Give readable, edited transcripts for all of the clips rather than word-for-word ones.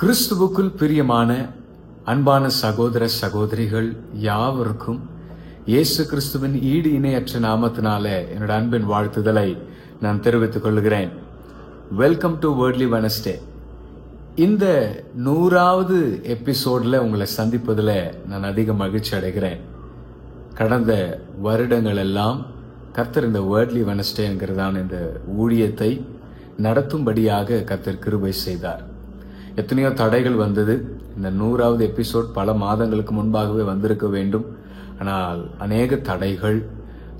கிறிஸ்துவுக்குள் பிரியமான அன்பான சகோதர சகோதரிகள் யாவருக்கும் இயேசு கிறிஸ்துவின் ஈடு இணையற்ற நாமத்தினால என்னோட அன்பின் வாழ்த்துதலை நான் தெரிவித்துக் கொள்கிறேன். Welcome to worldly Wednesday. இந்த 100வது எபிசோட்ல உங்களை சந்திப்பதில் நான் அதிக மகிழ்ச்சி அடைகிறேன். கடந்த வருடங்கள் எல்லாம் கர்த்தர் இந்த வேர்ட்லி வெனஸ்டே என்கிறதான இந்த ஊழியத்தை நடத்தும்படியாக கர்த்தர் கிருபை செய்தார். எத்தனையோ தடைகள் வந்தது. இந்த 100வது எபிசோட் பல மாதங்களுக்கு முன்பாகவே வந்திருக்க வேண்டும். ஆனால் அநேக தடைகள்,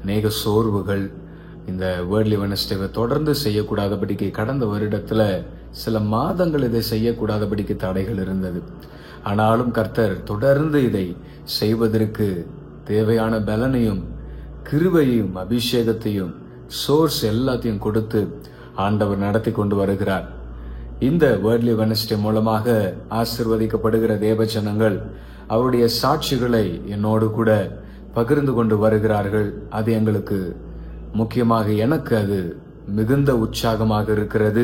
அநேக சோர்வுகள் இந்த வேர்ட்லி வெனஸ்டேவை தொடர்ந்து செய்யக்கூடாதபடிக்கு கடந்த வருடத்துல சில மாதங்கள் இதை செய்யக்கூடாதபடிக்கு தடைகள் இருந்தது. ஆனாலும் கர்த்தர் தொடர்ந்து இதை செய்வதற்கு தேவையான பலனையும் கிருபையும் அபிஷேகத்தையும் சோர்ஸ் எல்லாத்தையும் கொடுத்து ஆண்டவர் நடத்தி கொண்டு வருகிறார். இந்த வேர்ட்லி வெனஸ்டே மூலமாக ஆசீர்வதிக்கப்படுகிற தேவஜனங்கள் அவருடைய சாட்சிகளை என்னோடு கூட பகிர்ந்து கொண்டு வருகிறார்கள். அது எங்களுக்கு முக்கியமாக எனக்கு அது மிகுந்த உற்சாகமாக இருக்கிறது.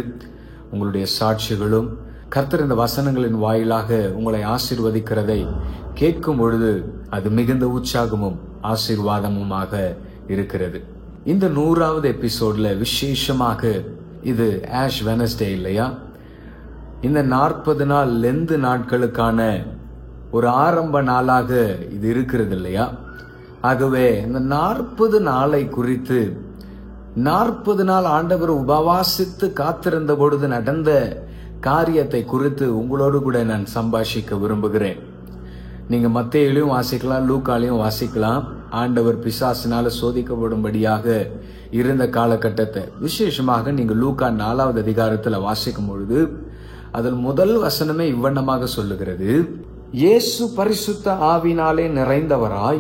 உங்களுடைய சாட்சிகளும் கர்த்தர் இந்த வசனங்களின் வாயிலாக உங்களை ஆசீர்வதிக்கிறதை கேட்கும் பொழுது அது மிகுந்த உற்சாகமும் ஆசீர்வாதமுமாக இருக்கிறது. இந்த 100வது எபிசோட்ல விசேஷமாக இது ஆஷ் வெனஸ்டே இல்லையா? இந்த 40 நாள் லெந்து நாட்களுக்கான ஒரு ஆரம்ப நாளாக இது இருக்கிறது இல்லையா? ஆகவே இந்த 40 நாளை குறித்து 40 நாள் ஆண்டவர் உபவாசித்து காத்திருந்த பொழுது நடந்த காரியத்தை குறித்து உங்களோடு கூட நான் சம்பாஷிக்க விரும்புகிறேன். நீங்க மத்தேயுலையும் வாசிக்கலாம், லூக்காலையும் வாசிக்கலாம். ஆண்டவர் பிசாசினால சோதிக்கப்படும்படியாக இருந்த காலகட்டத்தை விசேஷமாக நீங்க லூக்கா 4வது அதிகாரத்துல வாசிக்கும் பொழுது அதில் முதல் வசனமே இவ்வண்ணமாக சொல்லுகிறது, இயேசு பரிசுத்த ஆவினாலே நிறைந்தவராய்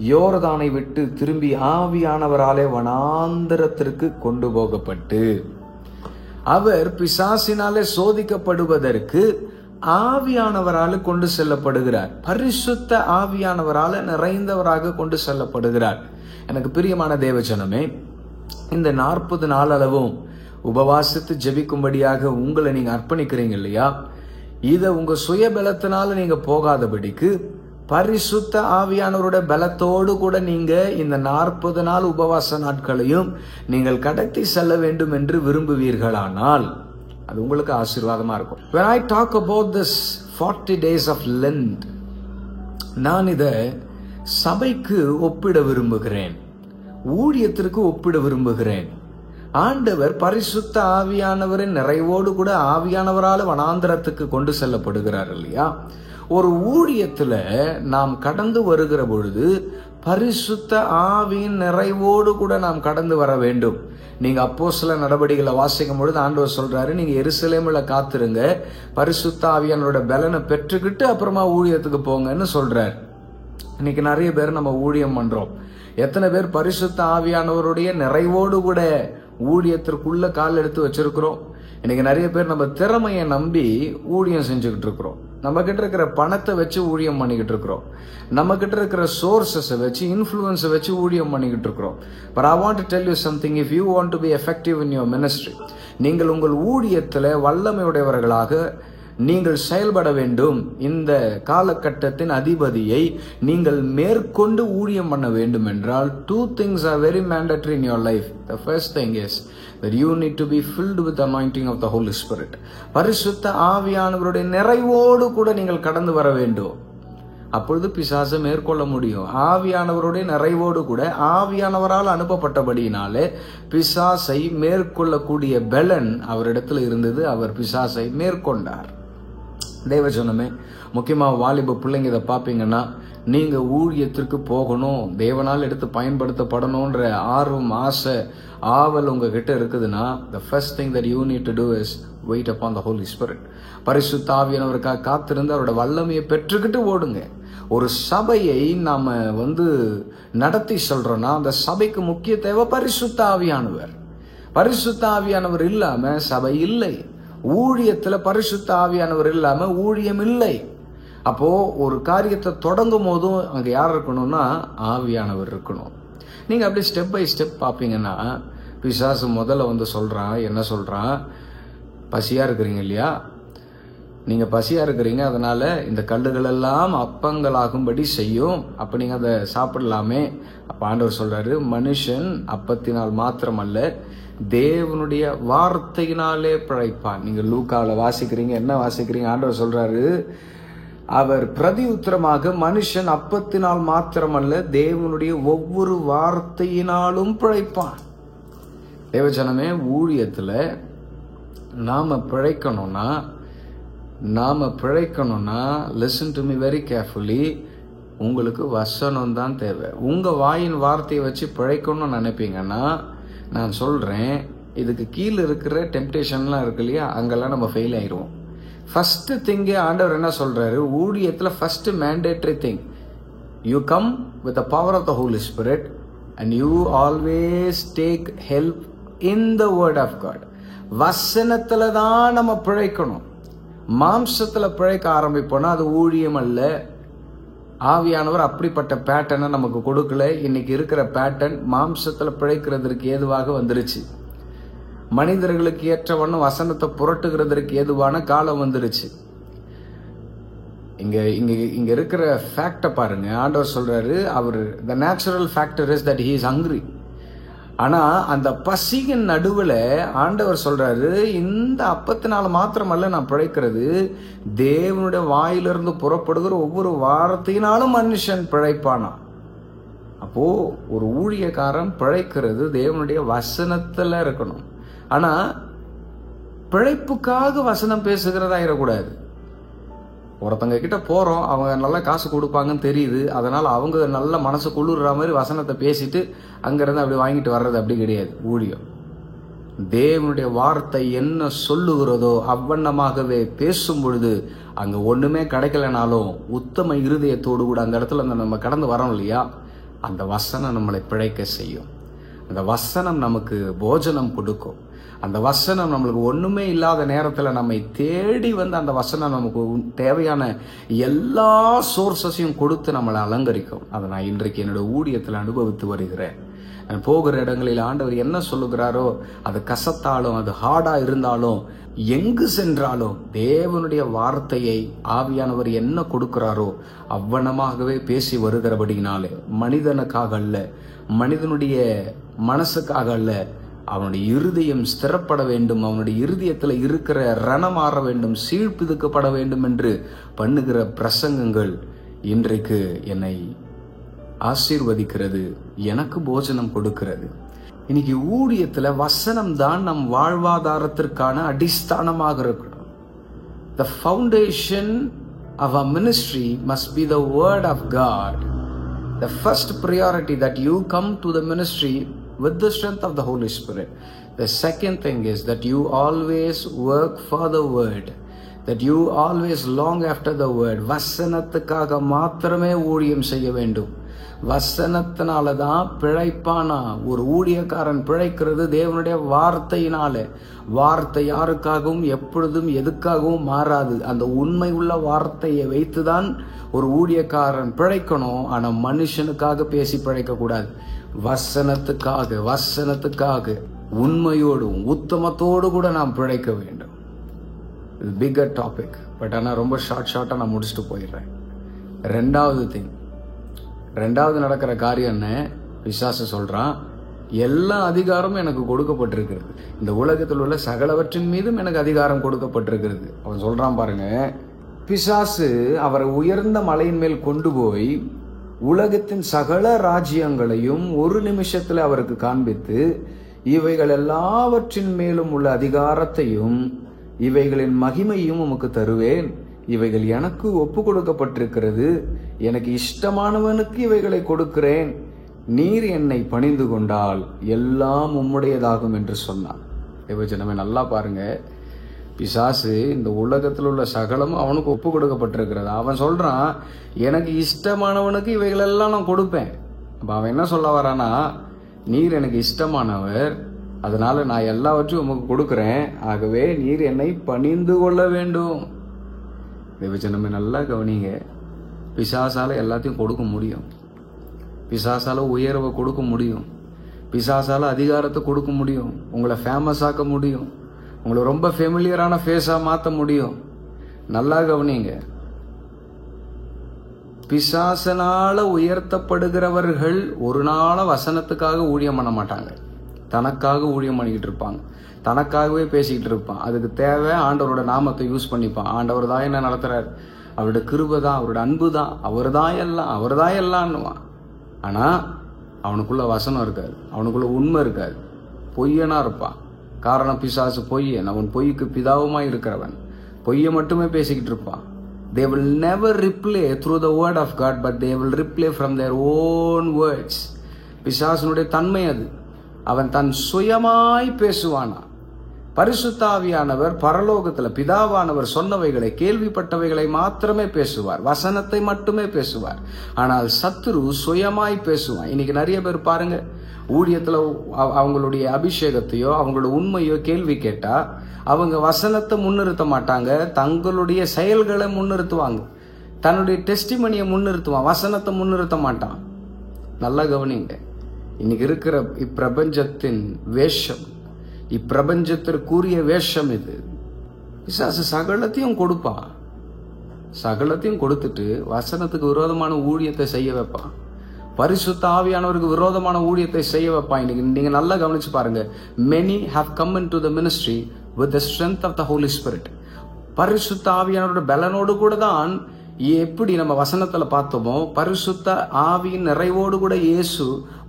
யோர்தானை விட்டு திரும்பி ஆவியானவராலே வனாந்தரத்திற்கு கொண்டு போகப்பட்டு, அவர் பிசாசினாலே சோதிக்கப்படுவதற்கு ஆவியானவரால் கொண்டு செல்லப்படுகிறார். பரிசுத்த ஆவியானவரால் நிறைந்தவராக கொண்டு செல்லப்படுகிறார். எனக்கு பிரியமான தேவஜனமே, இந்த 40 நாள் அளவும் உபவாசித்து ஜெபிக்கும்படியாக உங்களை நீங்க அர்ப்பணிக்கிறீங்க இல்லையா? இத உங்க சுய பலத்தினால நீங்க போகாதபடிக்கு பரிசுத்த ஆவியானவரோட பலத்தோடு கூட நீங்க இந்த 40 நாள் உபவாச நாட்களையும் நீங்கள் கடத்தி செல்ல வேண்டும் என்று விரும்புவீர்களானால் அது உங்களுக்கு ஆசீர்வாதமா இருக்கும். When I talk about this 40 days of Lent, நான் இத சபைக்கு ஒப்பிட விரும்புகிறேன், ஊழியத்திற்கு ஒப்பிட விரும்புகிறேன். ஆண்டவர் பரிசுத்த ஆவியானவரின் நிறைவோடு கூட ஆவியானவரால் வனாந்தரத்துக்கு கொண்டு செல்லப்படுகிறார் இல்லையா? ஒரு ஊழியத்துல நாம் கடந்து வருகிற பொழுது பரிசுத்த ஆவியின் நிறைவோடு கூட நாம் கடந்து வர வேண்டும். நீங்க அப்போஸ்தலர் நடபடிகளை வாசிக்கும் பொழுது ஆண்டவர் சொல்றாரு, நீங்க எருசலேமில காத்திருங்க, பரிசுத்த ஆவியானவரோட பலனை பெற்றுக்கிட்டு அப்புறமா ஊழியத்துக்கு போங்கன்னு சொல்றாரு. இன்னைக்கு நிறைய பேர் நம்ம ஊழியம் பண்றோம். எத்தனை பேர் பரிசுத்த ஆவியானவருடைய நிறைவோடு கூட ஊழியத்திற்குள்ள கால் எடுத்து வச்சிருக்கிறோம்? இன்னைக்கு நிறைய பேர் நம்ம திறமையை நம்பி ஊழியம் செஞ்சுக்கிட்டு இருக்கிறோம். நம்ம கிட்ட இருக்கிற பணத்தை வச்சு ஊழியம் பண்ணிக்கிட்டு இருக்கிறோம். நம்ம கிட்ட இருக்கிற சோர்சஸை வச்சு, இன்ஃப்ளூயன்ஸை வச்சு ஊழியம் பண்ணிக்கிட்டு இருக்கிறோம். But I want to tell you something. If you want to be effective in your ministry, நீங்கள் உங்கள் ஊழியத்தில் வல்லமையுடையவர்களாக நீங்கள் செயல்பட வேண்டும். இந்த காலகட்டத்தின் அதிபதியை நீங்கள் மேற்கொண்டு ஊழியம் பண்ண வேண்டும் என்றால் 2 things are very mandatory in your life. The first thing is that you need to be filled with the anointing of the Holy Spirit. பரிசுத்த ஆவியானவருடைய நிறைவோடு கூட நீங்கள் கடந்து வர வேண்டும். அப்பொழுது பிசாசை மேற்கொள்ள முடியும். ஆவியானவருடைய நிறைவோடு கூட ஆவியானவரால் அனுப்பப்பட்டபடியினாலே பிசாசை மேற்கொள்ளக்கூடிய பலன் அவரிடத்துல இருந்தது. அவர் பிசாசை மேற்கொண்டார். தேவஜனமே, முக்கியமா வாலிப பிள்ளைங்க இதை பார்ப்பீங்கன்னா, நீங்க ஊழியத்திற்கு போகணும், தேவனால் எடுத்து பயன்படுத்தப்படணும்ன்ற ஆர்வம், ஆசை, ஆவல் உங்ககிட்ட இருக்குதுன்னா, the first thing that you need to do is wait upon the Holy Spirit. பரிசுத்த ஆவியானவருக்காக காத்திருந்து அவரோட வல்லமையை பெற்றுக்கிட்டு ஓடுங்க. ஒரு சபையை நாம நடத்தி சொல்றோம்னா அந்த சபைக்கு முக்கிய தேவை பரிசுத்த ஆவியானவர். பரிசுத்த ஆவியானவர் இல்லாம சபை இல்லை. ஊழியத்துல பரிசுத்த ஆவியானவர் இல்லாம ஊழியம் இல்லை. அப்போ ஒரு காரியத்தை தொடங்கும் போதும் அங்க யார் இருக்கணும்னா ஆவியானவர் இருக்கணும். நீங்க அப்படியே ஸ்டெப் பை ஸ்டெப் பாப்பீங்கன்னா, பிசாசு முதல்ல சொல்றான், என்ன சொல்றான்? பசியா இருக்கிறீங்க இல்லையா? நீங்க பசியா இருக்கிறீங்க, அதனால இந்த கல்லுகள் எல்லாம் அப்பங்களாகும்படி செய்யும், அப்ப நீங்க அதை சாப்பிடலாமே. அப்ப ஆண்டவர் சொல்றாரு, மனுஷன் அப்பத்தினால் மாத்திரமல்ல தேவனுடைய வார்த்தையினாலே பிழைப்பான். நீங்க லூக்கால வாசிக்கிறீங்க, என்ன வாசிக்கிறீங்க? ஆண்டவர் சொல்றாரு, அவர் பிரதி உத்தரமாக, மனுஷன் அப்பத்தினால் மாத்திரமல்ல தேவனுடைய ஒவ்வொரு வார்த்தையினாலும் பிழைப்பான். தேவஜனமே, ஊழியத்துல நாம பிழைக்கணும்னா listen to me very carefully, உங்களுக்கு வசனம் தான் தேவை. உங்க வாயின் வார்த்தையை வச்சு பிழைக்கணும்னு நினைப்பீங்கன்னா, நான் சொல்றேன், இதுக்கு கீழே இருக்கிற டெம்டேஷன்லாம் இருக்கு இல்லையா, அங்கெல்லாம் நம்ம ஃபெயில் ஆயிடுவோம். ஃபர்ஸ்ட் திங்கே ஆண்டவர் என்ன சொல்றாரு, ஊழியத்துல first mandatory thing, you come with the power of the Holy Spirit and you always take help in the word of God. வசனத்துல தான் நம்ம பிழைக்கணும். மாம்சத்துல பிழைக்க ஆரம்பிப்போனா அது ஊழியம் அல்ல. ஆவியானவர் அப்படிப்பட்ட பேட்டர்னை நமக்கு கொடுக்கல. இன்னைக்கு இருக்கிற பேட்டர்ன் மாம்சத்துல பிழைக்கிறதுக்கு ஏதுவாக வந்துருச்சு. மனிதர்களுக்கு ஏற்றவண்ணம் வசனத்தை புரட்டுகிறதற்கு ஏதுவான காலம் வந்துருச்சு. இங்க இருக்கிற ஃபேக்டை பாருங்க. ஆண்டவர் சொல்றாரு, அவர் the natural factor is that he is hungry. ஆனா அந்த பசியின் நடுவுல ஆண்டவர் சொல்றாரு, இந்த அப்பத்தினால மாத்திரமல்ல நான் பிழைக்கிறது, தேவனுடைய வாயிலிருந்து புறப்படுகிற ஒவ்வொரு வார்த்தையினாலும் மனுஷன் பிழைப்பானா. அப்போ ஒரு ஊழியக்காரன் பிழைக்கிறது தேவனுடைய வசனத்துல இருக்கணும். ஆனா பிழைப்புக்காக வசனம் பேசுகிறதா இருக்கக்கூடாது. ஒருத்தங்க கிட்ட போறோம், அவங்க நல்லா காசு கொடுப்பாங்கன்னு தெரியுது, அதனால அவங்க நல்ல மனசு குளிர்ற மாதிரி வசனத்தை பேசிட்டு அங்கிருந்து அப்படி வாங்கிட்டு வர்றது அப்படி கிடையாது ஊழியம். தேவனுடைய வார்த்தை என்ன சொல்லுகிறதோ அவ்வண்ணமாகவே பேசும் பொழுது அங்க ஒண்ணுமே கிடைக்கலனாலும் உத்தம இருதயத்தோடு கூட அந்த இடத்துல நம்ம கடந்து வரோம் இல்லையா, அந்த வசனம் நம்மளை பிழைக்க செய்யும். அந்த வசனம் நமக்கு போஜனம் கொடுக்கும். அந்த வசனம் நம்மளுக்கு ஒண்ணுமே இல்லாத நேரத்துல நம்மை தேடி வந்து அந்த வசனம் நமக்கு தேவையான எல்லா சோர்சஸையும் கொடுத்து நம்மளை அலங்கரிக்கும். அதை நான் இன்றைக்கு என்னோட ஊழியத்தில் அனுபவித்து வருகிறேன். நான் போகிற இடங்களில் ஆண்டவர் என்ன சொல்லுகிறாரோ, அது கசத்தாலும் அது ஹார்டா இருந்தாலும், எங்கு சென்றாலும் தேவனுடைய வார்த்தையை ஆவியானவர் என்ன கொடுக்கிறாரோ அவ்வனமாகவே பேசி வருகிறபடினாலே, மனிதனுக்காக அல்ல, மனிதனுடைய மனசுக்காக அல்ல, அவனுடைய இருதயம் ஸ்திரப்பட வேண்டும், அவனுடைய இருதயத்தில் இருக்கிற ரணமாற வேண்டும், சீழ்பிதுக்கப்பட வேண்டும் என்று பண்ணுகிற பிரசங்கங்கள் இன்றைக்கு என்னை ஆசீர்வதிக்கிறது, எனக்கு போஜனம் கொடுக்கிறது. இன்னைக்கு ஊழியத்துல வசனம் தான் நம் வாழ்வாதாரத்திற்கான அடிஸ்தானமாக இருக்கணும். The foundation of our ministry must be the word of God. The first priority that you come to the ministry with the strength of the Holy Spirit. The second thing is that you always work for the word, that you always long after the word. வசனத்துக்காக மாத்திரமே ஊழியம் செய்ய வேண்டும். வசனத்தினாலதான் பிழைப்பானா. ஒரு ஊழியக்காரன் பிழைக்கிறது தேவனுடைய வார்த்தையினால. வார்த்தை யாருக்காகவும் எப்பொழுதும் எதுக்காகவும் மாறாது. அந்த உண்மை உள்ள வார்த்தையை வைத்துதான் ஒரு ஊழியக்காரன் பிழைக்கணும். ஆனா மனுஷனுக்காக பேசி பிழைக்க கூடாது. வசனத்துக்காக உண்மையோடும் உத்தமத்தோடு கூட நாம் பிழைக்க வேண்டும். இது பிக்கர் டாபிக், பட் ஆனா ரொம்ப ஷார்ட்டா நான் முடிச்சுட்டு போயிடுறேன். ரெண்டாவது நடக்கிற காரியம் என்ன? பிசாசு சொல்றான், எல்லா அதிகாரமும் எனக்கு கொடுக்கப்பட்டிருக்கிறது, இந்த உலகத்தில் உள்ள சகலவற்றின் மீதும் எனக்கு அதிகாரம் கொடுக்கப்பட்டிருக்கிறது. அவன் சொல்றான் பாருங்க, பிசாசு அவரை உயர்ந்த மலையின் மேல் கொண்டு போய் உலகத்தின் சகல ராஜ்யங்களையும் ஒரு நிமிஷத்துல அவருக்கு காண்பித்து, இவைகள் எல்லாவற்றின் மேலும் உள்ள அதிகாரத்தையும் இவைகளின் மகிமையும் உமக்கு தருவேன், இவைகள் எனக்கு ஒப்பு கொடுக்கப்பட்டிருக்கிறது, எனக்கு இஷ்டமானவனுக்கு இவைகளை கொடுக்கிறேன், நீர் என்னை பணிந்து கொண்டால் எல்லாம் உம்முடையதாகும் என்று சொன்னான். தேவஜனமே நல்லா பாருங்க, பிசாசு இந்த உலகத்தில் உள்ள சகலமும் அவனுக்கு ஒப்பு கொடுக்கப்பட்டிருக்கிறது. அவன் சொல்றான், எனக்கு இஷ்டமானவனுக்கு இவைகளெல்லாம் நான் கொடுப்பேன். அப்ப அவன் என்ன சொல்ல வரானா, நீர் எனக்கு இஷ்டமானவர், அதனால நான் எல்லாவற்றையும் உமக்கு கொடுக்கிறேன், ஆகவே நீர் என்னை பணிந்து கொள்ள வேண்டும். தேவஜனமே நல்லா கவனிங்க, பிசாசால எல்லாத்தையும் கொடுக்க முடியும், பிசாசால உயர்வை கொடுக்க முடியும், பிசாசால அதிகாரத்தை கொடுக்க முடியும், உங்களை ஃபேமஸ் ஆக்க முடியும், உங்களை ரொம்ப ஃபெமிலியரான ஃபேஸா மாற்ற முடியும். நல்லா கவனிங்க. பிசாசனால உயர்த்தப்படுகிறவர்கள் ஒரு நாள வசனத்துக்காக ஊழியம் பண்ண மாட்டாங்க. தனக்காக ஊழியம் பண்ணிக்கிட்டு இருப்பாங்க, தனக்காகவே பேசிக்கிட்டு இருப்பான். அதுக்கு தேவை ஆண்டவரோட நாமத்தை யூஸ் பண்ணிப்பான். ஆண்டவர் தான் என்ன நடத்துறாரு, அவருடைய கிருபை தான், அவருடைய அன்பு தான், அவர் தான் எல்லாம்னுவான். ஆனா அவனுக்குள்ள வசனம் இருக்காது, அவனுக்குள்ள உண்மை இருக்காது, பொய்யனா இருப்பான். காரணம், பிசாசு பொய்யன், அவன் பொய்க்கு பிதாவுமாய் இருக்கிறவன். பொய்யை மட்டுமே பேசிக்கிட்டு இருப்பான். They will never replay through the word of God, but they will replay from their own words. பிசாசனுடைய தன்மை அது. அவன் தன் சுயமாய் பேசுவானா. பரிசுத்த ஆவியானவர் பரலோகத்துல பிதாவானவர் சொன்னவைகளை, கேள்விப்பட்டவைகளை மாத்திரமே பேசுவார், வசனத்தை மட்டுமே பேசுவார். ஆனால் சத்துரு சுயமாய் பேசுவான். இன்னைக்கு நிறைய பேர் பாருங்க, ஊழியத்துல அவங்களுடைய அபிஷேகத்தையோ அவங்களோட உண்மையோ கேள்வி கேட்டா அவங்க வசனத்தை முன்னிறுத்த மாட்டாங்க, தங்களுடைய செயல்களை முன்னிறுத்துவாங்க, தன்னுடைய டெஸ்டிமனியை முன்னிறுத்துவான், வசனத்தை முன்னிறுத்த மாட்டான். நல்லா கவனிங்க. இன்னைக்கு இருக்கிற இப்பிரபஞ்சத்தின் வேஷம், இப்பிரபஞ்சத்திற்குரிய வேஷம் இது. பிசாசு சகலத்தையும் கொடுப்பான், சகலத்தையும் கொடுத்துட்டு வசனத்துக்கு விரோதமான ஊழியத்தை செய்ய வைப்பான். பரிசுத்த ஆவியானவருக்கு விரோதமான ஊழியத்தை செய்ய வைப்பான். இன்னைக்கு நீங்க நல்லா கவனிச்சு பாருங்க. many have come into the ministry with the strength of the Holy Spirit. பரிசுத்த ஆவியானவரோட பலனோடு கூட தான், எப்படி நம்ம வசனத்துல பார்த்தோமோ, பரிசுத்த ஆவியின் நிறைவோடு கூட இயேசு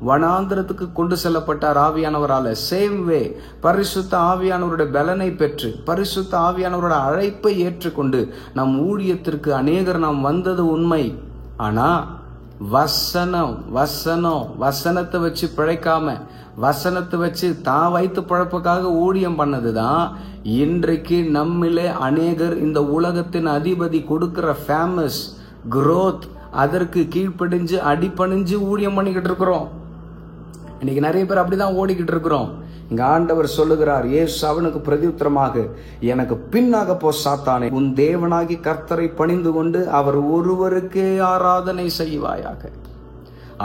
வனாந்திரத்துக்கு கொண்டு செல்லப்பட்டார் ஆவியானவரால. சேம் வே பரிசுத்த ஆவியானவருடைய பலனை பெற்று, பரிசுத்த ஆவியானவரோட அழைப்பை ஏற்றுக்கொண்டு நம் ஊழியத்திற்கு அநேகர் நாம் வந்தது உண்மை. ஆனா வசனத்தை வச்சு பிழைக்காம, வசனத்தை வச்சு தான் வைத்து பிழைப்புக்காக ஊழியம் பண்ணதுதான் இன்றைக்கு நம்மிலே அநேகர் இந்த உலகத்தின் அதிபதி கொடுக்கிற ஃபேமஸ் growth, அதற்கு கீழ்ப்படிஞ்சு அடிபணிஞ்சு ஊழியம் பண்ணிக்கிட்டு இருக்கிறோம். இன்னைக்கு நிறைய பேர் அப்படிதான் ஓடிக்கிட்டு இருக்கிறோம். இங்க ஆண்டவர் சொல்லுகிறார், இயேசு அவனுக்கு பிரதியுத்தரமாக, எனக்கு பின்னாக போ சாத்தானே, உன் தேவனாகி கர்த்தரை பணிந்து கொண்டு அவர் ஒருவருக்கே ஆராதனை செய்வாயாக.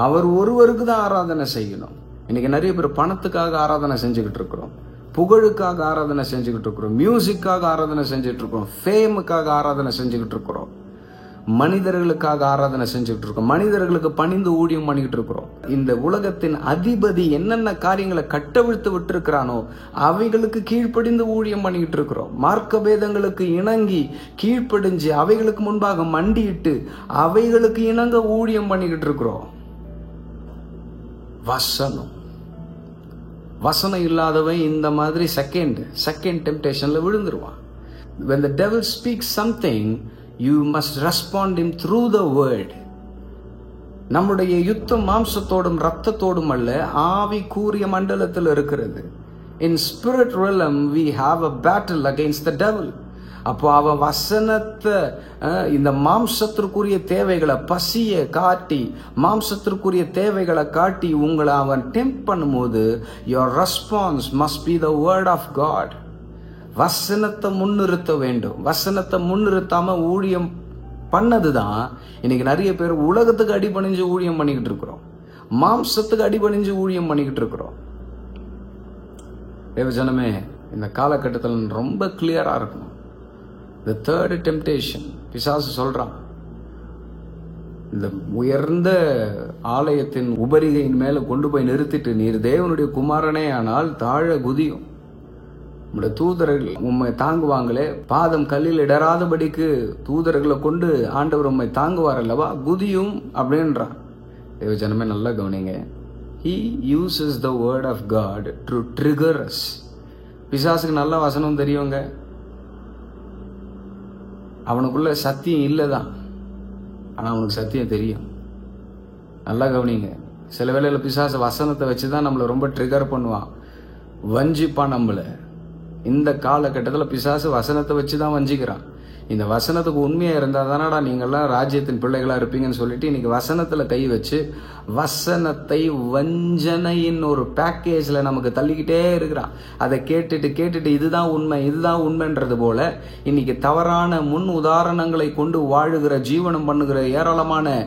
அவர் ஒருவருக்கு தான் ஆராதனை செய்யணும். இன்னைக்கு நிறைய பேர் பணத்துக்காக ஆராதனை செஞ்சுக்கிட்டு இருக்கிறோம், புகழுக்காக ஆராதனை செஞ்சுக்கிட்டு இருக்கிறோம், மியூசிக்காக ஆராதனை செஞ்சுட்டு இருக்கிறோம், ஃபேமுக்காக ஆராதனை செஞ்சுக்கிட்டு இருக்கிறோம், மனிதர்களுக்காக ஆராதனை செஞ்சுக்கிட்டு இருக்கோம், மனிதர்களுக்கு பணிந்து ஊழியம் பண்ணிக்கிட்டு இருக்கிறோம். இந்த உலகத்தின் அதிபதி என்னென்ன காரியங்களை கட்டவிழ்த்து விட்டு இருக்கிறானோ அவைகளுக்கு கீழ்ப்படிந்து ஊழியம் பண்ணிக்கிட்டு இருக்கிறோம். மார்க்க பேதங்களுக்கு இணங்கி கீழ்ப்படிஞ்சு அவைகளுக்கு முன்பாக மண்டியிட்டு அவைகளுக்கு இணங்க ஊழியம் பண்ணிக்கிட்டு இருக்கிறோம். வசனம் இல்லாதவன் இந்த மாதிரி second டெம்ப்டேஷன்ல விழுந்துருவான். When the devil speaks something, you must respond him through the word. நம்முடைய யுத்தம் மாம்சத்தோடும் இரத்தத்தோடும் அல்ல, ஆவி கூறிய மண்டலத்தில் இருக்கிறது. In spirit realm we have a battle against the devil. அப்போ அவன் வசனத்தை, இந்த மாம்சத்திற்குரிய தேவைகளை, பசியை காட்டி, மாம்சத்திற்குரிய தேவைகளை காட்டி உங்களை அவன் டெம்ப்ட் பண்ணும்போது your response must be the word of God. வசனத்தை முன்னிறுத்த வேண்டும். வசனத்தை முன்னிறுத்தாம ஊழியம் பண்ணதுதான் இன்னைக்கு நிறைய பேர் உலகத்துக்கு அடிபணிஞ்சு ஊழியம் பண்ணிக்கிட்டு இருக்கிறோம், மாம்சத்துக்கு அடிபணிஞ்சு ஊழியம் பண்ணிக்கிட்டு இருக்கிறோம். தேவஜனமே, இந்த காலகட்டத்தில் ரொம்ப கிளியரா இருக்கணும். The third temptation, பிசாசு சொல்றான், இந்த உயர்ந்த ஆலயத்தின் உபரிகையின் மேல கொண்டு போய் நிறுத்திட்டு, நீர் தேவனுடைய குமாரனே ஆனால் தாழ குதியும், உங்களுடைய தூதர்கள் உம்மை தாங்குவாங்களே, பாதம் கல்லில் இடராதபடிக்கு தூதர்களை கொண்டு ஆண்டவர் உம்மை தாங்குவார் அல்லவா, குதியும் அப்படின்றான். தேவஜனமே நல்லா கவனிங்க. He uses the word of God to trigger us. பிசாசுக்கு நல்ல வசனம் தெரியுங்க, அவனுக்குள்ள சத்தியம் இல்லைதான், ஆனா அவனுக்கு சத்தியம் தெரியும். நல்லா கவனிங்க. சில வேளையில பிசாசு வசனத்தை வச்சுதான் நம்மளை ரொம்ப ட்ரிகர் பண்ணுவான், வஞ்சிப்பான் நம்மள. இந்த காலகட்டத்தில் பிசாசு வசனத்தை வச்சுதான் வஞ்சிக்கிறான். இந்த வசனத்துக்கு உண்மையா இருந்தா தானடா நீங்கள்லாம் ராஜ்யத்தின் பிள்ளைகளா இருப்பீங்கன்னு சொல்லிட்டு இன்னைக்கு வசனத்துல கை வச்சு வசனத்தை வஞ்சனையின் ஒரு பேக்கேஜ்ல நமக்கு தள்ளிக்கிட்டே இருக்கிறான். அதை கேட்டுட்டு இதுதான் உண்மைன்றது போல இன்னைக்கு தவறான முன் உதாரணங்களை கொண்டு வாழுகிற, ஜீவனம் பண்ணுகிற ஏராளமான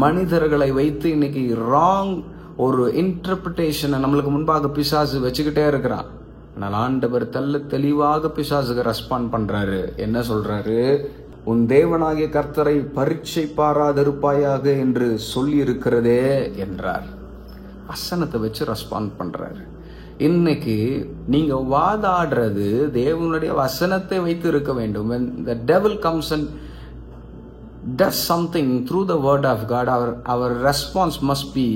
மனிதர்களை வைத்து இன்னைக்கு ராங் ஒரு இன்டர்பிரிட்டேஷனை நம்மளுக்கு முன்பாக பிசாசு வச்சுக்கிட்டே இருக்கிறான். ஆனால் ஆண்டவர் தெளிவாக பிசாசுக்கு ரெஸ்பாண்ட் பண்றாரு. என்ன சொல்றாரு? உன் தேவனாகிய கர்த்தரை பரீட்சை பாராதிருப்பாயாக என்று சொல்லி இருக்கிறதே என்றார். வசனத்தை வச்சு ரெஸ்பாண்ட் பண்றாரு. இன்னைக்கு நீங்க வாதாடுறது தேவனுடைய வசனத்தை வைத்து இருக்க வேண்டும். when the devil comes and does something through the word of God, our response must be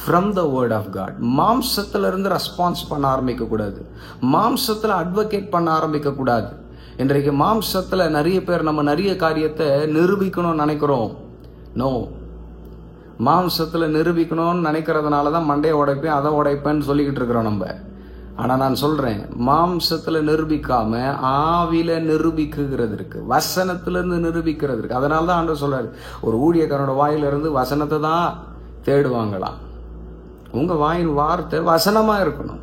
from the word of God. மாம்சத்துல இருந்து ரெஸ்பான்ஸ் பண்ண ஆரம்பிக்க கூடாது. மாம்சத்துல அட்வொகேட் பண்ண ஆரம்பிக்க கூடாது. இன்றைக்கு மாம்சத்துல நிறைய பேர் நம்ம நிறைய காரியத்தை நிரூபிக்கணும்னு நினைக்கிறோம். நோ, மாம்சத்துல நிரூபிக்கணும்னு நினைக்கிறதுனால தான் மண்டையை உடைப்பேன் அதை உடைப்பேன்னு சொல்லிக்கிட்டு இருக்கிறோம் நம்ம. ஆனா நான் சொல்றேன், மாம்சத்துல நிரூபிக்காம ஆவில நிரூபிக்குகிறது இருக்கு, வசனத்துல இருந்து நிரூபிக்கிறது இருக்கு. அதனால தான் ஆண்டவர் சொல்றாரு, ஒரு ஊழியக்காரனோட வாயிலிருந்து வசனத்தை தான் தேடுவாங்களாம். உங்க வாயின் வார்த்தை வசனமா இருக்கணும்.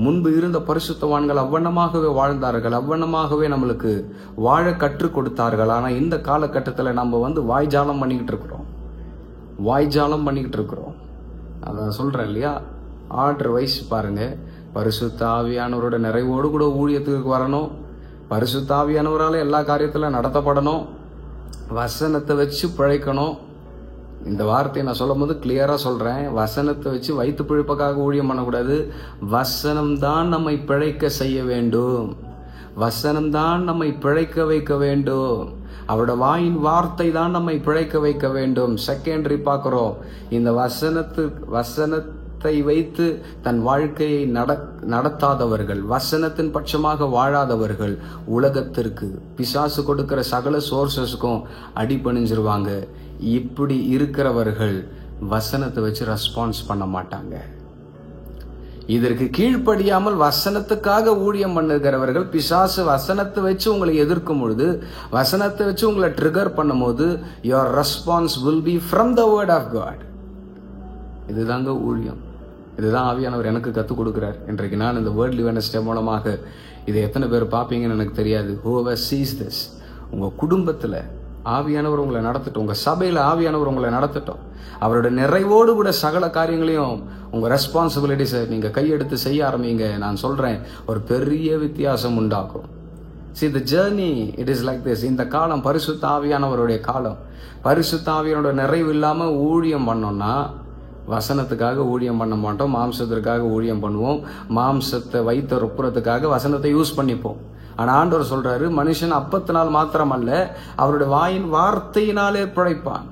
முன்பு இருந்த பரிசுத்தவான்கள் அவ்வண்ணமாகவே வாழ்ந்தார்கள், அவ்வண்ணமாகவே நம்மளுக்கு வாழ கற்றுக் கொடுத்தார்கள். ஆனா இந்த காலகட்டத்தில் நம்ம வாய்ஜாலம் பண்ணிக்கிட்டு இருக்கிறோம். அதான் சொல்றேன் இல்லையா, ஆர்டர் வைஸ் பாருங்க. பரிசுத்த ஆவியானவரோட நிறைவோடு கூட ஊழியத்துக்கு வரணும். பரிசுத்த ஆவியானவரால் எல்லா காரியத்திலும் நடத்தப்படணும். வசனத்தை வச்சு பிழைக்கணும். இந்த வார்த்தையை நான் சொல்லும் போது கிளியரா சொல்றேன், வசனத்தை வச்சு வயிற்று பிழைப்புக்காக ஊழியம் பண்ணக்கூடாது. வசனம் தான் நம்மை பிழைக்க செய்ய வேண்டும். வசனம் தான் நம்மை பிழைக்க வைக்க வேண்டும். அவரோட வாயின் வார்த்தை தான் நம்மை பிழைக்க வைக்க வேண்டும். செகண்டரி பார்க்கிறோம். இந்த வசனத்தை வைத்து தன் வாழ்க்கையை நடத்தாதவர்கள், வசனத்தின் பட்சமாக வாழாதவர்கள் உலகத்திற்கு, பிசாசு கொடுக்கிற சகல சோர்சஸ்க்கும் அடிபணிஞ்சிருவாங்க. இப்படி இருக்கிறவர்கள் வசனத்தை வச்சு ரெஸ்பான்ஸ் பண்ண மாட்டாங்க. இதற்கு கீழ்ப்படியாமல் வசனத்துக்காக ஊழியம் பண்ணுகிறவர்கள், பிசாசு வசனத்தை வச்சு உங்களை எதிர்க்கும் பொழுது, வசனத்தை வச்சு உங்களை ட்ரிகர் பண்ணும் போது, your response will be from the word of God. இதுதாங்க ஊழியம். இதுதான் ஆவியானவர் எனக்கு கற்றுக் கொடுக்கிறார். இன்றைக்கு நான் இந்த வேர்ல்ட் வெட்னஸ் டே மூலமாக இதை எத்தனை பேர் பார்ப்பீங்கன்னு எனக்கு தெரியாது. whoever sees this, உங்க குடும்பத்துல ஆவியானவர் உங்களை நடத்தட்டும், உங்க சபையில ஆவியானவர் உங்களை நடத்தட்டும். அவரோட நிறைவோடு கூட சகல காரியங்களையும் உங்க ரெஸ்பான்சிபிலிட்டிஸை நீங்க கையெடுத்து செய்ய ஆரம்பிங்க. நான் சொல்றேன், ஒரு பெரிய வித்தியாசம் உண்டாகும். See, the journey, it is like this. இந்த காலம் பரிசுத்த ஆவியானவருடைய காலம். பரிசுத்த ஆவியானோட நிறைவு இல்லாம ஊழியம் பண்ணோம்னா வசனத்துக்காக ஊழியம் பண்ண மாட்டோம், மாம்சத்திற்காக ஊழியம் பண்ணுவோம். மாம்சத்தை வைத்த ரொப்புறத்துக்காக வசனத்தை யூஸ் பண்ணிப்போம். ஆனா ஆண்டவர் சொல்றாரு, மனுஷன் அப்பத்தினால் மாத்திரம் அல்ல, அவருடைய வாயின் வார்த்தையினாலே பிழைப்பான்,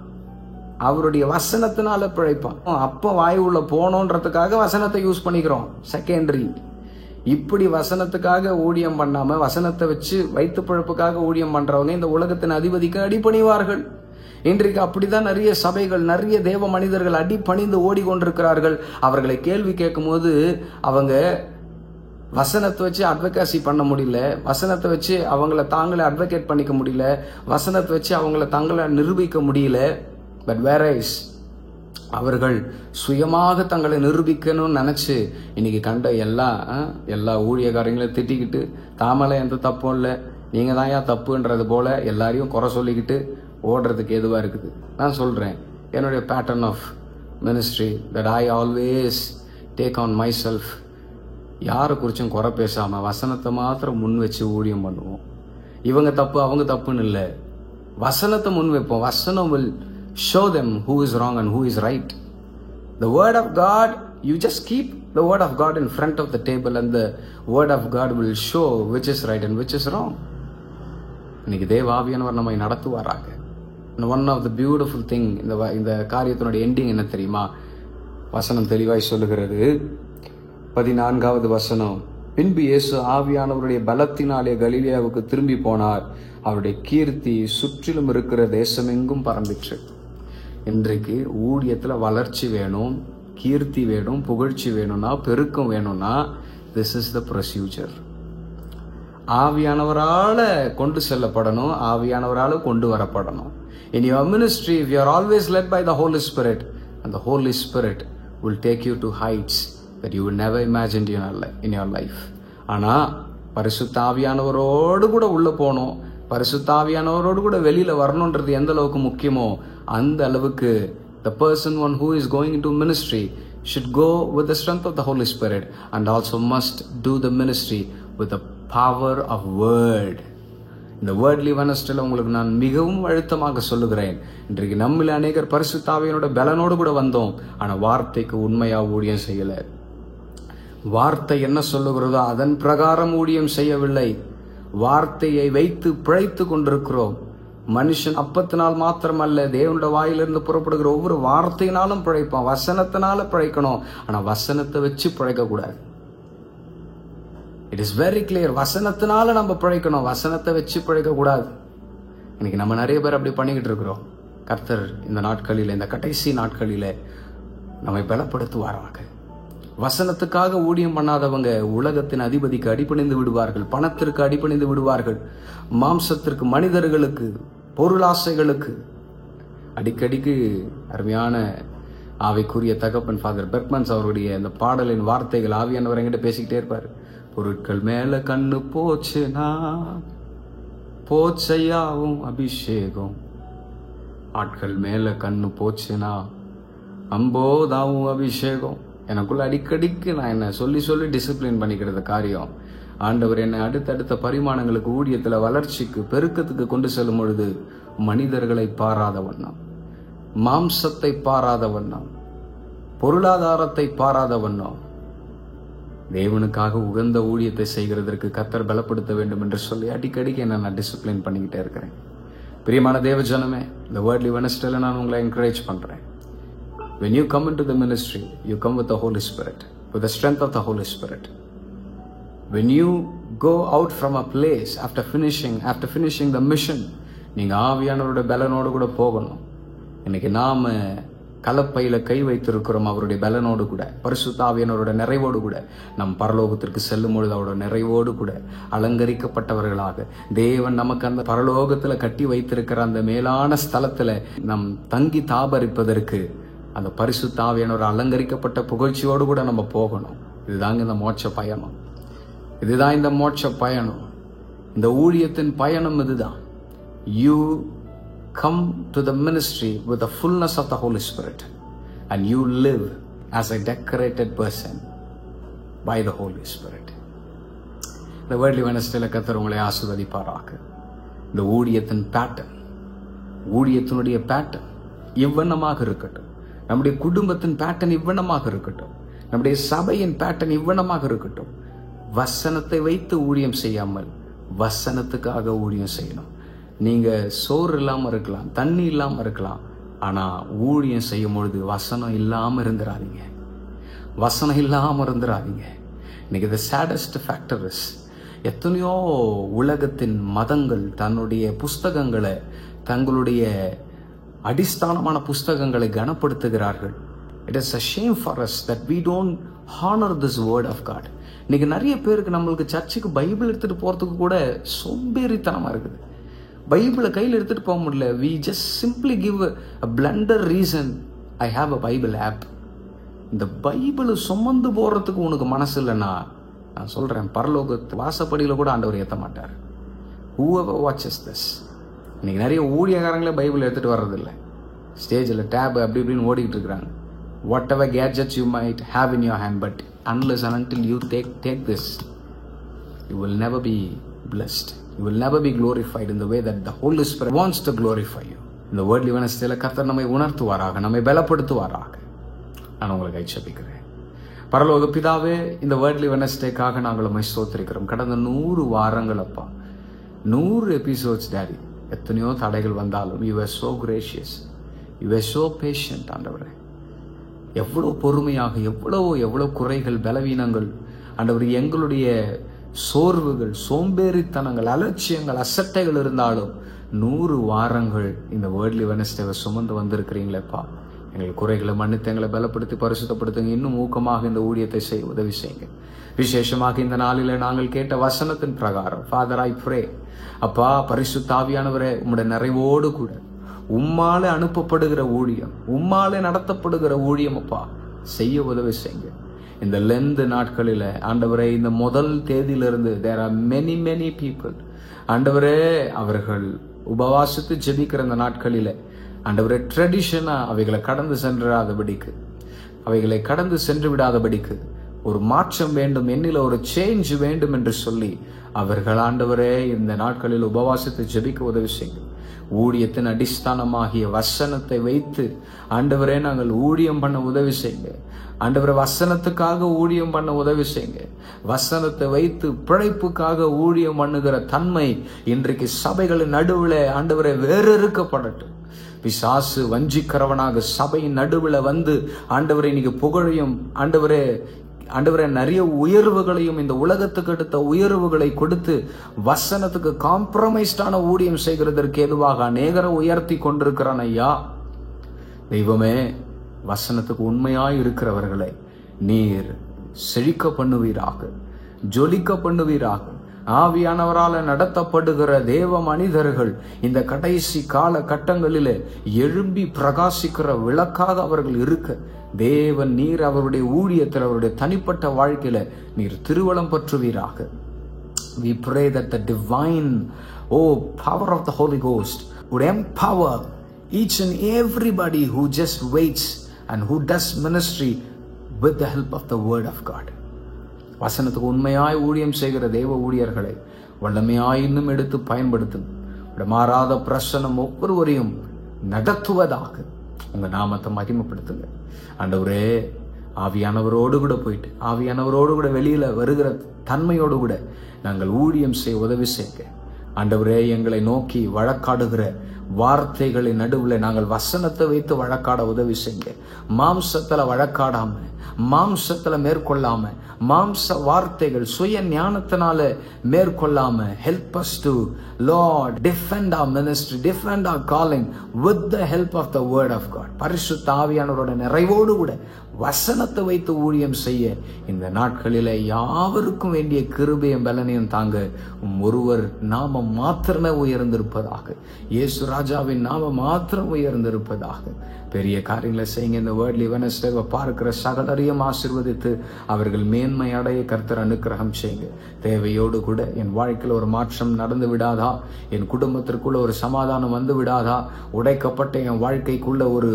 அவருடைய வசனத்தினால பிழைப்பான். அப்ப வாய் உள்ள போனோன்றதுக்காக வசனத்தை யூஸ் பண்ணிக்கிறோம், செகண்டரி. இப்படி வசனத்துக்காக ஊழியம் பண்ணாம வசனத்தை வச்சு வைத்து பிழைப்புக்காக ஊழியம் பண்றவங்க இந்த உலகத்தின் அதிபதிக்கு அடிபணிவார்கள். இன்றைக்கு அப்படிதான் நிறைய சபைகள், நிறைய தேவ மனிதர்கள் அடிபணிந்து ஓடிக்கொண்டிருக்கிறார்கள். அவர்களை கேள்வி கேட்கும் போது அவங்க வசனத்தை வச்சு அட்வொகேசி பண்ண முடியல, வசனத்தை வச்சு அவங்கள தாங்களே அட்வொகேட் பண்ணிக்க முடியல, வசனத்தை வச்சு அவங்கள தாங்கள நிரூபிக்க முடியல. பட் வேரைஸ் அவர்கள் சுயமாக தங்களை நிரூபிக்கணும்னு நினைச்சு இன்னைக்கு கண்ட எல்லா ஊழியக்காரங்களையும் திட்டிக்கிட்டு, தாமலை எந்த தப்பும் இல்லை, நீங்க தான் ஏன் தப்புன்றது போல எல்லாரையும் குறை சொல்லிக்கிட்டு ஓடுறதுக்கு எதுவா இருக்குது. நான் சொல்றேன், என்னுடைய pattern of ministry that I always take on myself. யாரை குறிச்சும் குறை பேசாம வசனத்தை மாத்திரம் முன் வச்சு ஊழியம் பண்ணுவோம். இவங்க தப்பு அவங்க தப்புன்னு இல்லை, வசனத்தை முன் வைப்போம். வசனம் will show them who is wrong and who is right. The word of God, you just keep the word of God in front of the table and the word of God will show which is right and which is wrong. இன்னைக்கு தேவ ஆவியானவர் நம்மை நடத்துவாராக. One of the beautiful thing, இந்த காரியத்தினுடைய ending என்ன தெரியுமா? வசனம் தெளிவாய் சொல்லுகிறது. 14வது வசனம், பின்பு இயேசு ஆவியானவருடைய பலத்தினாலே கலிலேயாவுக்கு திரும்பி போனார், அவருடைய கீர்த்தி சுற்றிலும் இருக்கிற தேசமெங்கும் பரம்பிற்று. இன்றைக்கு ஊழியத்துல வளர்ச்சி வேணும், கீர்த்தி வேணும், புகழ்ச்சி வேணும்னா, பெருக்கம் வேணும்னா, திஸ் இஸ் த ப்ரொசீஜர். ஆவியானவரால கொண்டு செல்லப்படணும், ஆவியானவரால கொண்டு வரப்படணும். In your ministry, if you are always led by the Holy Spirit, and the Holy Spirit will take you to heights that you would never imagine in your life. ஆனா பரிசுத்த ஆவியானவரோடு கூட உள்ள போகணும், பரிசுத்த ஆவியானவரோடு கூட வெளியில வரணும்ன்றது எந்த அளவுக்கு முக்கியமோ அந்த அளவுக்கு the person one who is going into ministry should go with the strength of the Holy Spirit and also must do the ministry with the power of word. இந்த வேர்ட்லி வெனஸ்டேல உங்களுக்கு நான் மிகவும் அழுத்தமாக சொல்லுகிறேன், இன்றைக்கு நம்மில் அநேகர் பரிசுத்த ஆவியானோட பலனோடு கூட வந்தோம், ஆனா வார்த்தைக்கு உண்மையா ஊழியம் செய்யல. வார்த்தை என்ன சொல்லுகிறதோ அதன் பிரகாரம் ஊழியம் செய்யவில்லை. வார்த்தையை வைத்து பிழைத்து கொண்டிருக்கிறோம். மனுஷன் அப்பத்தினால் மாத்திரமல்ல, தேவனுடைய வாயிலிருந்து புறப்படுகிற ஒவ்வொரு வார்த்தையினாலும் பிழைப்பான். வசனத்தினால பிழைக்கணும், ஆனா வசனத்தை வச்சு பிழைக்க கூடாது. It is very clear. வசனத்தினால நம்ம பிழைக்கணும், வசனத்தை வச்சு பிழைக்க கூடாது. இன்னைக்கு நம்ம நிறைய பேர் அப்படி பண்ணிக்கிட்டு இருக்கிறோம். கர்த்தர் இந்த நாட்களில, இந்த கடைசி நாட்களில நம்மை பலப்படுத்துவாராக. வசனத்துக்காக ஊழியம் பண்ணாதவங்க உலகத்தின் அதிபதிக்கு அடிபணிந்து விடுவார்கள், பணத்திற்கு அடிபணிந்து விடுவார்கள், மாம்சத்திற்கு, மனிதர்களுக்கு, பொருளாசைகளுக்கு. அடிக்கடிக்கு அருமையான ஆவிக்குரிய தகப்பன் ஃபாதர் பெர்க்மன்ஸ் அவருடைய இந்த பாடலின் வார்த்தைகள் ஆவியானவர் என்கிட்ட பேசிக்கிட்டே இருப்பார். பொருட்கள் மேல கண்ணு போச்சுனா போச்சையாவும் அபிஷேகம், ஆட்கள் மேல கண்ணு போச்சுனா அம்போதாவும் அபிஷேகம். எனக்குள்ள அடிக்கடிக்கு நான் என்ன சொல்லி சொல்லி டிசிப்ளின் பண்ணிக்கிறது காரியம். ஆண்டவர் என்னை அடுத்தடுத்த பரிமாணங்களுக்கு, ஊழியத்துல வளர்ச்சிக்கு, பெருக்கத்துக்கு கொண்டு செல்லும் பொழுது மனிதர்களை பாராத வண்ணம், மாம்சத்தை பாராத வண்ணம், பொருளாதாரத்தை பாராத வண்ணம் தேவனுக்காக உகந்த ஊழியத்தை செய்கிறதற்கு கர்த்தர் பலப்படுத்த வேண்டும் என்று சொல்லி அடிக்கடிக்கு என்ன நான் டிசிப்ளின் பண்ணிக்கிட்டே இருக்கிறேன். பிரியமான தேவ ஜனமே, இந்த வேர்ட்லி வெனஸ்டேல நான் உங்களை என்கரேஜ் பண்றேன். When you come into the ministry, you come with the Holy Spirit, with the strength of the Holy Spirit. When you go out from a place after finishing the mission, நீங்க ஆவியானவருடைய பலனோடு கூட போகணும். இன்னைக்கு நாம கலப்பையில கை வைத்திருக்கிறோம் அவருடைய பலனோடு கூட, பரிசுத்த ஆவியானவருடைய நிறைவோடு கூட. நம் பரலோகத்திற்கு செல்லும் பொழுது அவருடைய நிறைவோடு கூட அலங்கரிக்கப்பட்டவர்களாக தேவன் நமக்கு அந்த பரலோகத்துல கட்டி வைத்திருக்கிற அந்த மேலான ஸ்தலத்துல நம் தங்கி தாபரிப்பதற்கு அந்த பரிசுத்த ஆவியானவர் அலங்கரிக்கப்பட்ட புகழ்ச்சியோடு கூட நம்ம போகணும். இதுதாங்க இந்த மோட்ச பயணம். இதுதான் இந்த மோட்ச பயணம். இந்த ஊழியத்தின் பயணம் இதுதான். You come to the ministry with the fullness of the Holy Spirit and you live as a decorated person by the Holy Spirit. இந்த வேர்ட்லி வெனஸ்டேல கர்த்தர் உங்களை ஆசீர்வதிப்பாராக. இந்த ஊழியத்தின் பேட்டர்ன், ஊழியத்தினுடைய பேட்டர்ன் இவ்வண்ணமாக இருக்கட்டும். நம்முடைய குடும்பத்தின் பேட்டர்ன் இவ்வண்ணமாக இருக்கட்டும். நம்முடைய சபையின் பேட்டர்ன் இவ்வண்ணமாக இருக்கட்டும். வசனத்தை வைத்து ஊழியம் செய்யாமல் வசனத்துக்காக ஊழியம் செய்யணும். நீங்க சோறு இல்லாம இருக்கலாம், தண்ணி இல்லாம இருக்கலாம், ஆனா ஊழியம் செய்யும் பொழுது வசனம் இல்லாம இருந்துராதீங்க. வசனம் இல்லாம இருந்துராதீங்க. இன்னைக்கு the saddest factor is, எத்தனையோ உலகத்தின் மதங்கள் தன்னுடைய புஸ்தகங்களை, தங்களுடைய அடிஸ்தானமான புஸ்தகங்களை கனப்படுத்துகிறார்கள். It is a shame for us that we don't honor this word of God. இன்னைக்கு நிறைய பேருக்கு நம்மளுக்கு சர்ச்சுக்கு பைபிள் எடுத்துட்டு போறதுக்கு கூட சோம்பேறித்தனமா இருக்குது. பைபிளை கையில் எடுத்துட்டு போக முடியல. We just simply give a blunder reason, I have a Bible app. இந்த பைபிளை சுமந்து போறதுக்கு உனக்கு மனசு இல்லைன்னா நான் சொல்றேன், பரலோகத்து வாசப்படியில கூட ஆண்டவர் ஏற்ற மாட்டார். Whoever watches this, இன்னைக்கு நிறைய ஊழியக்காரங்களே பைபிள் எடுத்துட்டு வர்றதில்லை. ஸ்டேஜில் டேப் அப்படி இப்படின்னு ஓடிக்கிட்டு இருக்கிறாங்க. What ever gadgets you might have in your hand, but unless and until you take this, you will never be blessed. You will never be glorified in the way that the Holy Spirit wants to glorify you. இந்த worldly வெனஸ்டேல கர்த்தர் நம்மை உணர்த்துவாராக, நம்மை பலப்படுத்துவாராக. நான் உங்களுக்கு ஜெபிக்கிறேன். பரலோக பிதாவே, இந்த வேர்ட்லி வெனஸ்டேக்காக நாங்கள் உம்மை ஸ்தோத்திரிக்கிறோம். கடந்த 100 வாரங்கள் அப்பா, 100 எபிசோட்ஸ் டாடி, எத்தனையோ தடைகள் வந்தாலும் you were so gracious, you were so patient. ஆண்டவரே, எவ்வளவு பொறுமையாக, எவ்வளவு குறைகள், பலவீனங்கள் ஆண்டவரே, எங்களுடைய சோர்வுகள், சோம்பேறித்தனங்கள், அலட்சியங்கள், அசட்டைகள் இருந்தாலும் 100 வாரங்கள் இந்த வேர்ட்லி வெனஸ்டேவை சுமந்து வந்திருக்கிறீங்களேப்பா. எங்கள் குறைகளை மன்னித்து எங்களை பலப்படுத்தி பரிசுத்தப்படுத்துங்க. இன்னும் ஊக்கமாக இந்த ஊழியத்தை செய்ய உதவி செய்யுங்க. விசேஷமாக இந்த நாளில நாங்கள் கேட்ட வசனத்தின் பிரகாரம் ஃபாதர் ஐ ப்ரே அப்பா, பரிசுத்த ஆவியானவரே, உம்முடைய நிறைவோடு கூட உம்மாலே அனுப்பப்படுகிற ஊழியம், உம்மாலே நடத்தப்படுகிற ஊழியம் அப்பா செய்ய உதவி செய்யுங்க. இந்த லெந்து நாட்களில ஆண்டவரே, இந்த முதல் தேதியிலிருந்து there are many people ஆண்டவரே, அவர்கள் உபவாசித்து ஜெபிக்கிற இந்த நாட்களில ஆண்டவரே, ட்ரெடிஷனா அவைகளை கடந்து சென்று விடாதபடிக்கு ஒரு மாற்றம் வேண்டும், என்னில ஒரு சேஞ்ச் வேண்டும் என்று சொல்லி அவர்கள் ஆண்டவரே இந்த நாட்களில் உபவாசத்தை ஜெபிக்க உதவி செய்யுங்க. ஊழியத்தின் அடிஸ்தானமாகிய வசனத்தை வைத்து ஆண்டவரே நாங்கள் ஊழியம் பண்ண உதவி செய்யுங்க. ஆண்டவரே வசனத்துக்காக ஊழியம் பண்ண உதவி செய்யுங்க. வசனத்தை வைத்து பிழைப்புக்காக ஊழியம் பண்ணுகிற தன்மை இன்றைக்கு சபைகளின் நடுவில் ஆண்டவரே வேறறுக்கப்படட்டும். பிசாசு வஞ்சிக்கிறவனாக சபையின் நடுவில் வந்து ஆண்டவரை இன்னைக்கு புகழையும் ஆண்டவரே நிறைய உயர்வுகளையும் இந்த உலகத்துக்கு எடுத்த உயர்வுகளை கொடுத்து வசனத்துக்கு காம்ப்ரமைஸ்டான ஊழியம் செய்கிறதற்கு எதுவாக அநேகரை உயர்த்தி கொண்டிருக்கிறான் ஐயா. தெய்வமே, வசனத்துக்கு உண்மையாய் இருக்கிறவர்களை நீர் செழிக்க பண்ணுவீராக, ஜொலிக்க பண்ணுவீராக. ஆவியானவரால் நடத்தப்படுகிற தேவ மனிதர்கள் இந்த கடைசி கால கட்டங்களிலே எழும்பி பிரகாசிக்கிற விளக்காக அவர்கள் இருக்க தேவன் நீர் அவருடைய ஊழியத்தில், அவருடைய தனிப்பட்ட வாழ்க்கையில நீர் Thiruvalam பற்றுவீராக. We pray that the divine power of the Holy Ghost would empower each and everybody who just waits and who does ministry with the help of the word of God. வசனத்துக்கு உண்மையாய் ஊழியம் செய்கிற தேவ ஊழியர்களை வல்லமையாய் இன்னும் எடுத்து பயன்படுத்தும். மாறாத பிரசனம் ஒவ்வொருவரையும் நடத்துவதாக உங்க நாமத்தை மகிமைப்படுத்துங்க. ஆண்டவரே, ஆவியானவரோடு கூட போயிட்டு ஆவியானவரோடு கூட வெளியில வருகிற தன்மையோடு கூட நாங்கள் ஊழியம் செய்ய உதவி செய்யுங்க. ஆண்டவரே, எங்களை நோக்கி வழக்காடுகிற வார்த்தைகளின் நடுவில் நாங்கள் வசனத்தை வைத்து வழக்காட உதவி செய்யுங்க. மாம்சத்துல வழக்காடாம, மாம்சத்துல மேற்கொள்ளாம, மாம்ச வார்த்தைகள் சுய ஞானத்தினால மேற்கொள்ளாம, help us to Lord defend our ministry, defend our calling with the help of the word of God. பரிசுத்த ஆவியானவரோட நிறைவோடு கூட வசனத்தை வைத்து ஊழியம் செய்ய இந்த நாட்களில யாவருக்கும் வேண்டிய கிருபையும் பலனையும் தாங்க ஒருவர் நாமம் மாத்திரமே உயர்ந்திருப்பதாக, இயேசு ராஜாவின் நாமம் மாத்திரம் உயர்ந்திருப்பதாக. பெரிய காரியங்களை செய்யுங்க. இந்த வேர்ட்லி வெனஸ்டேவை பார்க்கிற சகலரையும் ஆசீர்வதித்து அவர்கள் மேன்மை அடைய கர்த்தர் அனுக்கிரகம் செய்யுங்க. தேவையோடு கூட என் வாழ்க்கையில் ஒரு மாற்றம் நடந்து விடாதா, என் குடும்பத்திற்குள்ள ஒரு சமாதானம் வந்து விடாதா, உடைக்கப்பட்ட என் வாழ்க்கைக்குள்ள ஒரு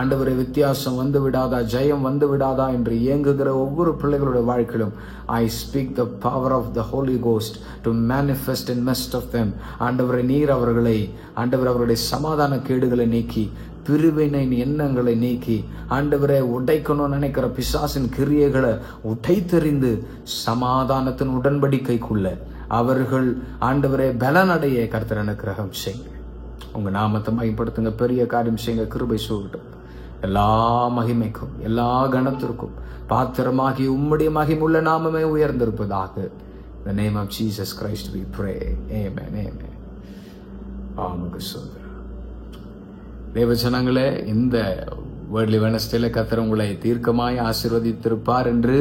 ஆண்டவரை வித்தியாசம் வந்து விடாதா, ஜெயம் வந்து விடாதா என்று இயங்குகிற ஒவ்வொரு பிள்ளைகளுடைய வாழ்க்கையிலும் I speak the power of the Holy Ghost to manifest in midst of them. ஆண்டவரை நீர் அவர்களை அவருடைய சமாதான கேடுகளை நீக்கி, பிரிவினை எண்ணங்களை நீக்கி, ஆண்டவரை உடைக்கணும்னு நினைக்கிற பிசாசின் கிரியைகளை உடைத்தெறிந்து சமாதானத்தின் உடன்படிக்கைக்குள்ள அவர்கள் ஆண்டவரை பலனடைய கர்த்தர் அனுக்கிரகம் செய்யுங்க. உங்க நாமத்தை மகிமைப்படுத்துங்க. பெரிய காரியம் செய்யுங்க. கிருபை சூழட்டும். எல்லா மகிமைக்கும் எல்லா கணத்திற்கும் பாத்திரமாகி உம்முடைய மகிமுள்ள நாமமே உயர்ந்திருப்பதாக. In the name of Jesus Christ we pray. Amen. Amen. ஆமென். சோதரா தேவஜனங்களே, இந்த வேர்ட்லி வெனஸ்டேல கர்த்தர் உங்களை தீர்க்கமாய் ஆசீர்வதித்திருப்பார் என்று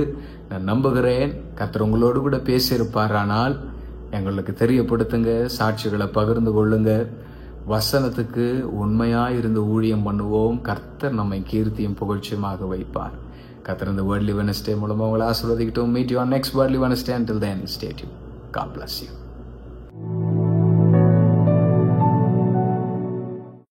நான் நம்புகிறேன். கர்த்தர் உங்களோடு கூட பேசியிருப்பார். ஆனால் எங்களுக்கு தெரியப்படுத்துங்க, சாட்சிகளை பகிர்ந்து கொள்ளுங்க. வசனத்துக்கு உண்மையாய் இருந்து ஊழியம் பண்ணுவோம். கர்த்தர் நம்மை கீர்த்தியும் புகழ்ச்சியுமாக வைப்பார். கர்த்தர் இந்த வேர்ட்லி வெனஸ்டே மூலமா உங்களை ஆசீர்வதிக்கட்டும். Meet you on next worldly Wednesday. Until then, stay tuned. God bless you.